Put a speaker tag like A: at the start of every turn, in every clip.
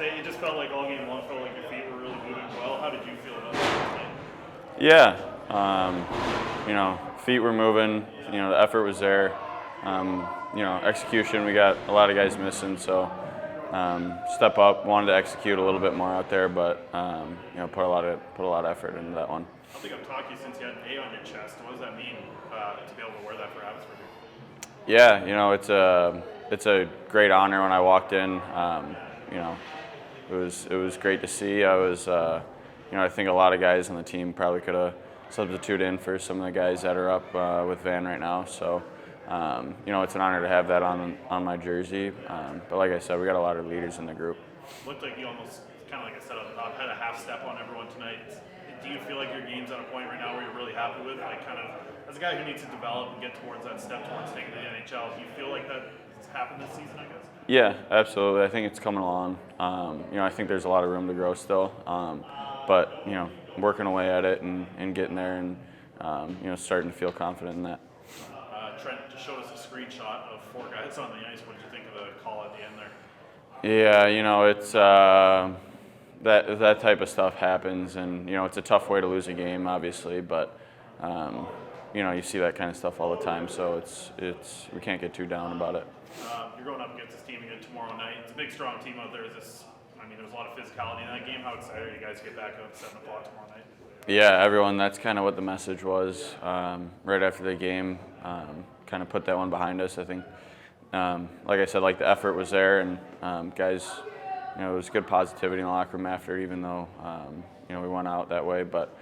A: say it just felt like all game long, felt like your feet were really moving well. How did you feel about that tonight?
B: Yeah, feet were moving. The effort was there. Execution. We got a lot of guys missing, so step up. Wanted to execute a little bit more out there, but put a lot of effort into that one.
A: I don't think I've talked to you since you had an A on your chest. What does that mean to be able to wear that for Abbotsford?
B: Yeah, it's a great honor. When I walked in, it was great to see. I think a lot of guys on the team probably could have substituted in for some of the guys that are up with Van right now. So, it's an honor to have that on my jersey. But like I said, we got a lot of leaders in the group.
A: Looked like you almost, kind of like I said, had a half step on everyone tonight. Do you feel like your game's at a point right now where you're really happy with, like, kind of, as a guy who needs to develop and get towards that step towards taking the NHL, do you feel like that's happened this season, I guess?
B: Yeah, absolutely. I think it's coming along. I think there's a lot of room to grow still. But working away at it and getting there and, starting to feel confident in that.
A: Trent just showed us a screenshot of 4 guys on the ice. What did you think of the call at the end there?
B: Yeah, it's that type of stuff happens, and it's a tough way to lose a game, obviously, but you see that kind of stuff all the time, so it's we can't get too down about it.
A: You're going up against this team again tomorrow night. It's a big, strong team out there. There's a lot of physicality in that game. How excited are you guys to get back up at 7 o'clock tomorrow night?
B: Yeah, everyone. That's kind of what the message was right after the game. Kind of put that one behind us. I think, like I said, the effort was there, and guys. It was good positivity in the locker room after, even though we went out that way. But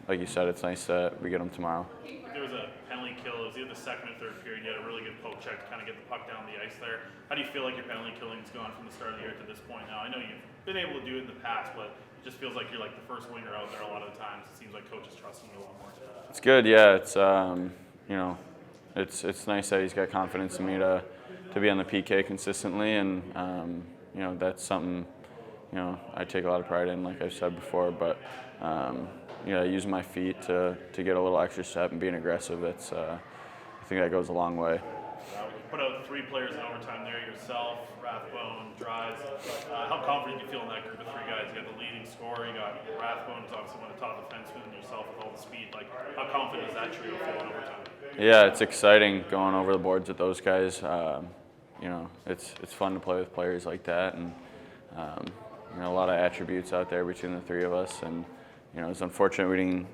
B: like you said, it's nice that we get them tomorrow.
A: There was a penalty kill. It was either the second or third period. You had a really good poke check to kind of get the puck down the ice there. How do you feel like your penalty killing's gone from the start of the year to this point now? I know you've been able to do it in the past, but it just feels like you're like the first winger out there a lot of the times. It seems like coaches trusting you a lot more.
B: It's good, yeah. It's it's nice that he's got confidence in me to be on the PK consistently, and that's something, I take a lot of pride in, like I've said before, but, using my feet to get a little extra step and being aggressive, I think that goes a long way.
A: We put out 3 players in overtime there, yourself, Rathbone, Dries. How confident do you feel in that group of 3 guys? You got the leading scorer, you got Rathbone, who's obviously one of the top defensemen, and yourself with all the speed. How confident is that trio feel in overtime?
B: Yeah, it's exciting going over the boards with those guys. It's fun to play with players like that, and a lot of attributes out there between the 3 of us, and it's unfortunate we didn't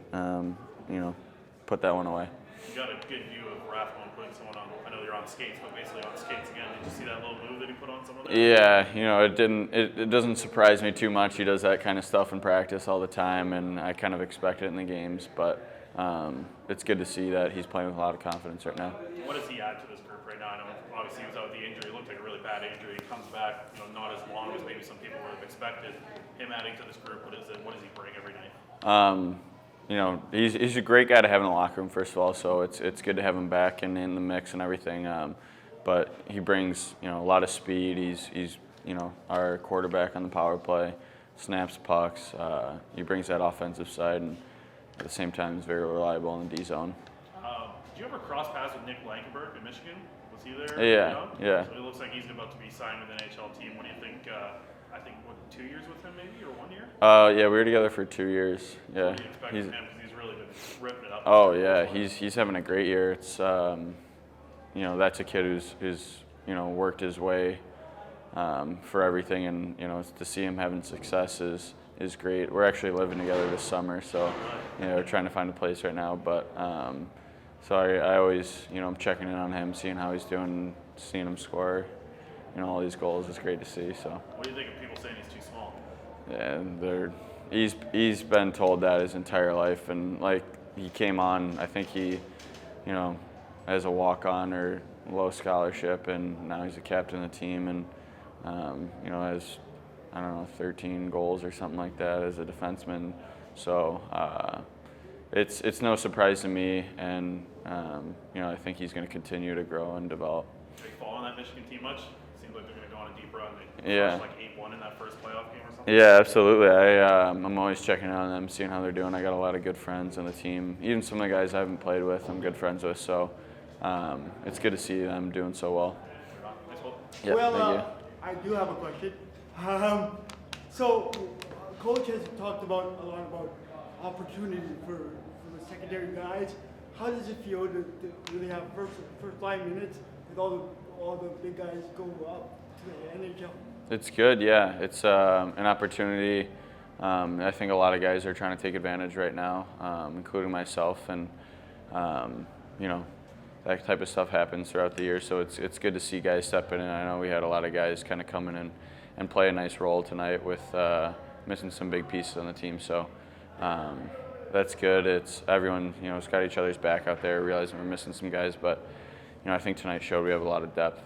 B: put that one away.
A: You got a good view of Rathbone putting someone on. I know you're on skates, but basically on skates again. Did you see that little move that he put on someone there?
B: Yeah, it doesn't surprise me too much. He does that kind of stuff in practice all the time, and I kind of expect it in the games, but it's good to see that he's playing with a lot of confidence right now.
A: What does he add to this group right now? I know obviously he was out with the injury. It looked like a really bad injury. He comes back, not as long as maybe some people would have expected. Him adding to this group, what does he bring every night?
B: He's a great guy to have in the locker room, first of all, so it's good to have him back and in the mix and everything. But he brings a lot of speed. He's our quarterback on the power play, snaps pucks. He brings that offensive side, and at the same time is very reliable in the D zone.
A: Did you ever cross paths with Nick Blankenberg in Michigan? Was he there?
B: Yeah.
A: So it looks like he's about to be signed with an NHL team. What do you think? I think 2 years with him maybe, or 1 year?
B: Yeah, we were together for 2 years. Yeah.
A: What do you expect from him? Because he's really been ripping it up.
B: Oh yeah, he's having a great year. It's that's a kid who's worked his way for everything, and to see him having success is great. We're actually living together this summer, so we're trying to find a place right now. But so I always I'm checking in on him, seeing how he's doing, seeing him score. All these goals is great to see. So.
A: What do you think of people saying he's too small?
B: Yeah, he's been told that his entire life, and he came on. I think he, as a walk-on or low scholarship, and now he's a captain of the team, and has 13 goals or something like that as a defenseman. So it's no surprise to me, and I think he's going to continue to grow and develop.
A: Are you following that Michigan team much? Seems like they're going to go on a deep run.
B: They
A: 8-1 in that first playoff game or something?
B: Yeah, absolutely. I'm always checking in on them, seeing how they're doing. I got a lot of good friends on the team. Even some of the guys I haven't played with, I'm good friends with. So it's good to see them doing so well.
A: Nice.
B: Yeah,
C: Well,
B: thank you.
C: I do have a question. So, coach has talked about a lot about opportunity for the secondary guys. How does it feel to really have first 5 minutes with all the big guys go up to the NHL?
B: It's good, yeah. It's an opportunity. I think a lot of guys are trying to take advantage right now, including myself, and you know, that type of stuff happens throughout the year. So it's good to see guys step in. And I know we had a lot of guys kind of come in and play a nice role tonight with missing some big pieces on the team. So that's good. It's everyone, you know, has got each other's back out there, realizing we're missing some guys, but you know, I think tonight showed we have a lot of depth.